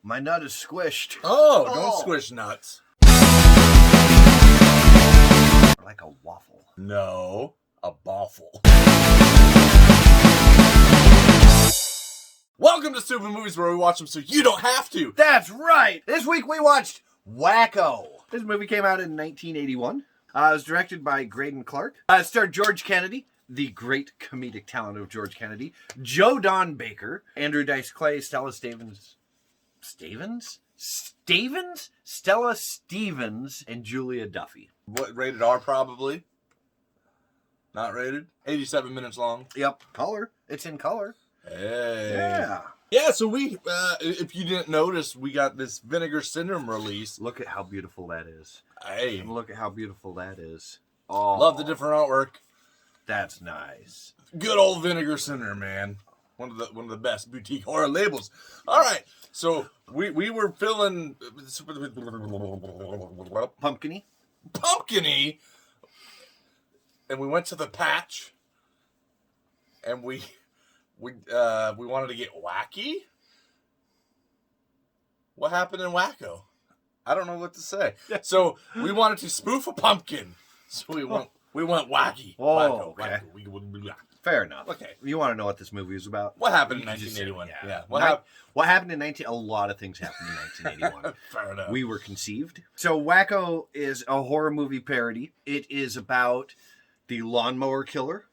My nut is squished. Oh, don't squish nuts. Like a waffle. No, a baffle. Welcome to Stoopid Movies, where we watch them so you don't have to. That's right. This week we watched Wacko. This movie came out in 1981. It was directed by Graydon Clark. It starred George Kennedy, the great comedic talent of George Kennedy, Joe Don Baker, Andrew Dice Clay, Stella Stevens, and Julia Duffy. What, rated R probably? Not rated? 87 minutes long. Yep. Color. It's in color. Hey. Yeah. Yeah, so we, if you didn't notice, we got this Vinegar Syndrome release. Look at how beautiful that is. Hey. Look at how beautiful that is. Oh. Love the different artwork. That's nice. Good old Vinegar Syndrome, man. One of the best boutique horror labels. All right, so we were feeling pumpkin-y, and we went to the patch, and we wanted to get wacky. What happened in Wacko? I don't know what to say. So we wanted to spoof a pumpkin. So we went wacky. Oh, Wacko. okay. Wacko. Fair enough. Okay. You want to know what this movie is about? What happened in 1981? Yeah. What happened in a lot of things happened in 1981. Fair enough. We were conceived. So Wacko is a horror movie parody. It is about the lawnmower killer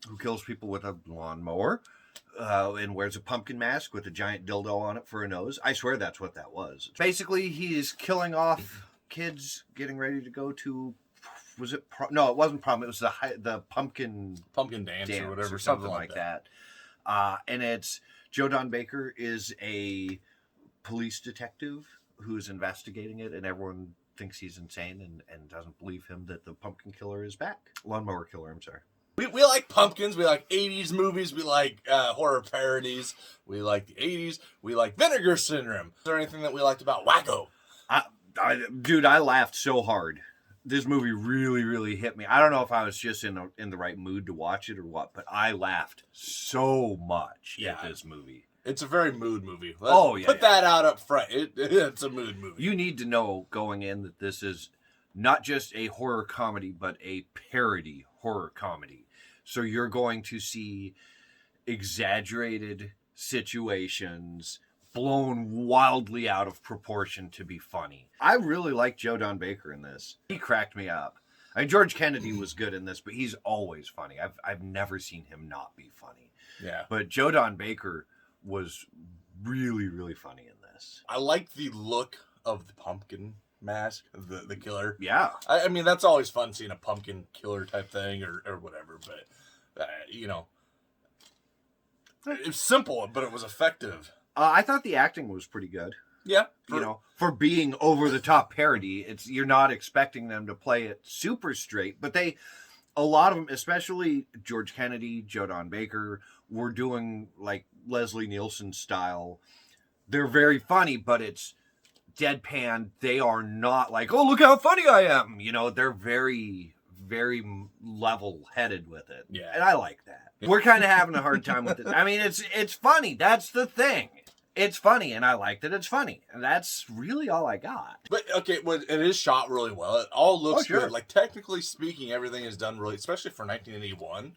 who kills people with a lawnmower and wears a pumpkin mask with a giant dildo on it for a nose. I swear that's what that was. Basically, he is killing off kids getting ready to go to... Was it no? It wasn't prom. It was the pumpkin dance or whatever, something like that. And it's Joe Don Baker is a police detective who's investigating it, and everyone thinks he's insane and doesn't believe him that the pumpkin killer is back. Lawnmower killer. I'm sorry. We like pumpkins. We like 80s movies. We like horror parodies. We like the 80s. We like Vinegar Syndrome. Is there anything that we liked about Wacko? Dude, I laughed so hard. This movie really, really hit me. I don't know if I was just in the right mood to watch it or what, but I laughed so much at this movie. It's a very mood movie. Put that out up front. It's a mood movie. You need to know going in that this is not just a horror comedy, but a parody horror comedy. So you're going to see exaggerated situations blown wildly out of proportion to be funny. I really like Joe Don Baker in this. He cracked me up. I mean, George Kennedy was good in this, but he's always funny. I've never seen him not be funny. Yeah. But Joe Don Baker was really, really funny in this. I like the look of the pumpkin mask, the killer. Yeah. I mean, that's always fun seeing a pumpkin killer type thing or whatever, but, it's simple, but it was effective. I thought the acting was pretty good. Yeah. For being over-the-top parody, you're not expecting them to play it super straight, but a lot of them, especially George Kennedy, Joe Don Baker, were doing like Leslie Nielsen style. They're very funny, but it's deadpan. They are not like, oh, look how funny I am. They're very, very level-headed with it. Yeah. And I like that. We're kind of having a hard time with it. I mean, it's funny. That's the thing. It's funny, and I like that it's funny. And that's really all I got. But, okay, it is shot really well. It all looks sure. good. Like, technically speaking, everything is done really, especially for 1981.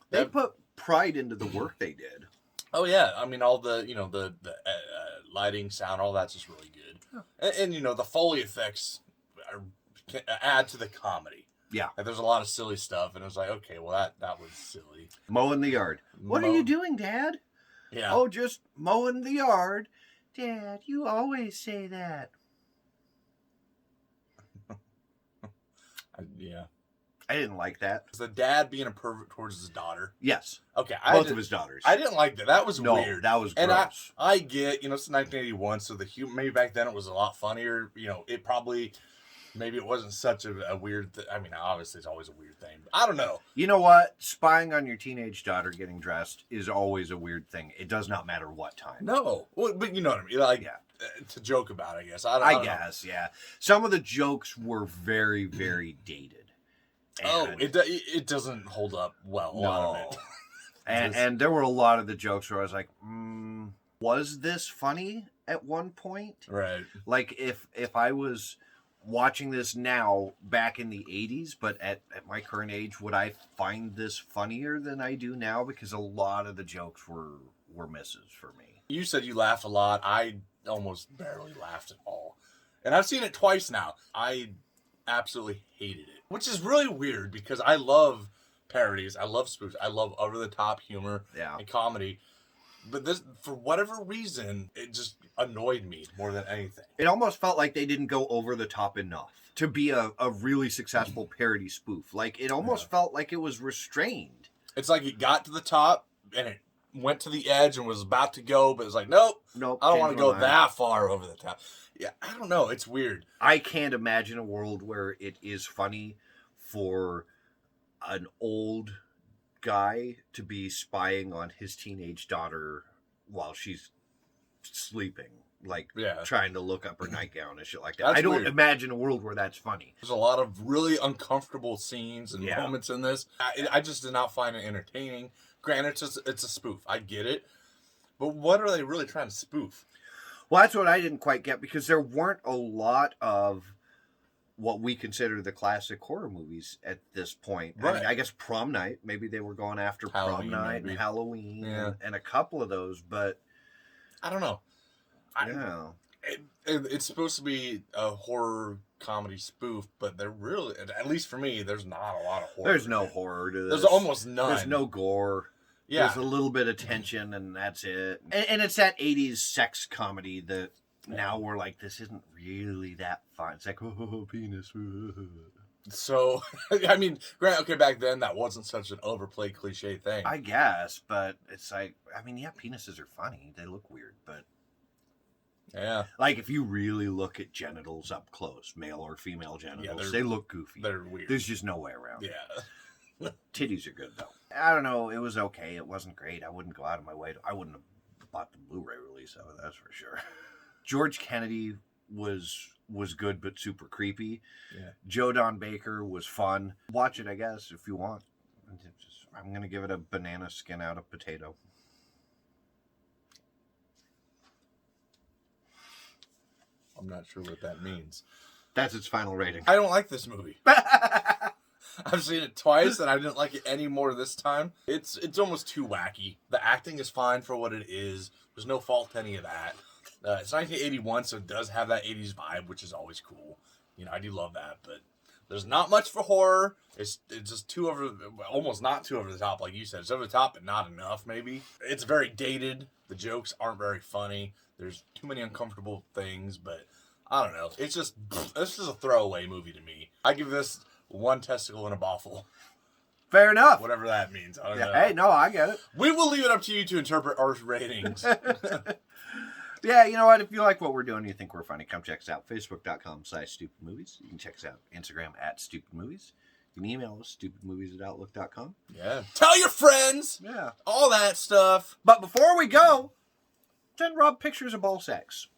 They put pride into the work they did. Oh, yeah. I mean, all the, the lighting, sound, all that's just really good. Yeah. And the Foley effects add to the comedy. Yeah. Like, there's a lot of silly stuff, and it was like, okay, well, that was silly. Mowing the yard. What are you doing, Dad? Yeah. Oh, just mowing the yard. Dad, you always say that. Yeah. I didn't like that. Was the dad being a pervert towards his daughter? Yes. Okay. Both of his daughters. I didn't like that. That was weird. That was gross. And I get, it's 1981, so the humor, maybe back then it was a lot funnier. It probably... Maybe it wasn't such a weird thing. I mean, obviously it's always a weird thing. But I don't know. You know what? Spying on your teenage daughter getting dressed is always a weird thing. It does not matter what time. No. Well, but you know what I mean? Like, to joke about, I guess. I guess, yeah. Some of the jokes were very, very dated. And it doesn't hold up well, a lot of it. and there were a lot of the jokes where I was like, was this funny? at one point. Right. Like if I was watching this now back in the 80s, but at my current age, would I find this funnier than I do now? Because a lot of the jokes were misses for me. You said you laughed a lot. I almost barely laughed at all. And I've seen it twice now. I absolutely hated it, which is really weird because I love parodies. I love spoofs. I love over-the-top humor and comedy. But this, for whatever reason, it just annoyed me more than anything. It almost felt like they didn't go over the top enough to be a really successful parody spoof. Like, it almost felt like it was restrained. It's like it got to the top and it went to the edge and was about to go, but it's like, nope, I don't want to go that far over the top. Yeah, I don't know. It's weird. I can't imagine a world where it is funny for an old guy to be spying on his teenage daughter while she's sleeping, like trying to look up her nightgown and shit like that. I don't imagine a world where that's funny. There's a lot of really uncomfortable scenes and moments in this. I just did not find it entertaining. Granted, it's a spoof. I get it. But what are they really trying to spoof? Well, that's what I didn't quite get, because there weren't a lot of what we consider the classic horror movies at this point. Right. I mean, I guess Prom Night, maybe they were going after Halloween, Prom Night and Halloween and a couple of those, but I don't know. It's supposed to be a horror comedy spoof, but they're really, at least for me, there's not a lot of horror. There's no horror to this. There's almost none. There's no gore. Yeah. There's a little bit of tension, and that's it. And it's that 80s sex comedy that now we're like, this isn't really that fun. It's like, oh, penis. So, I mean, okay, back then that wasn't such an overplayed cliche thing. I guess, but it's like, I mean, yeah, penises are funny. They look weird, but like if you really look at genitals up close, male or female genitals, they look goofy. They're weird. There's just no way around. Yeah. Titties are good though. I don't know. It was okay. It wasn't great. I wouldn't go out of my way. I wouldn't have bought the Blu-ray release of it. That's for sure. George Kennedy was good, but super creepy. Yeah. Joe Don Baker was fun. Watch it, I guess, if you want. I'm gonna give it a banana skin out of potato. I'm not sure what that means. That's its final rating. I don't like this movie. I've seen it twice, and I didn't like it any more this time. It's almost too wacky. The acting is fine for what it is. There's no fault to any of that. It's 1981, so it does have that 80s vibe, which is always cool. You know, I do love that, but there's not much for horror. It's just almost not too over the top, like you said. It's over the top, but not enough, maybe. It's very dated. The jokes aren't very funny. There's too many uncomfortable things, but I don't know. It's just a throwaway movie to me. I give this one testicle and a boffle. Fair enough. Whatever that means. I don't know. Hey, no, I get it. We will leave it up to you to interpret our ratings. Yeah, you know what? If you like what we're doing and you think we're funny, come check us out. Facebook.com/StoopidMovies. You can check us out. Instagram @StoopidMovies. You can email us, StoopidMovies@Outlook.com. Yeah. Tell your friends. Yeah. All that stuff. But before we go, send Rob pictures of ball sacks.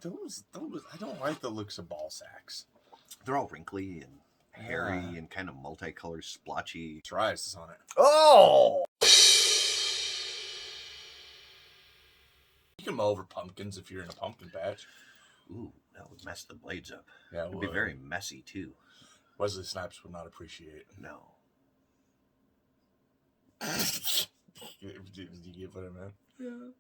Those, I don't like the looks of ball sacks. They're all wrinkly and hairy and kind of multicolored, splotchy. Try this on it. Oh! You can mow over pumpkins if you're in a pumpkin patch. Ooh, that would mess the blades up. Yeah, it would be very messy, too. Wesley Snipes would not appreciate. No. Did you get what I meant? Yeah.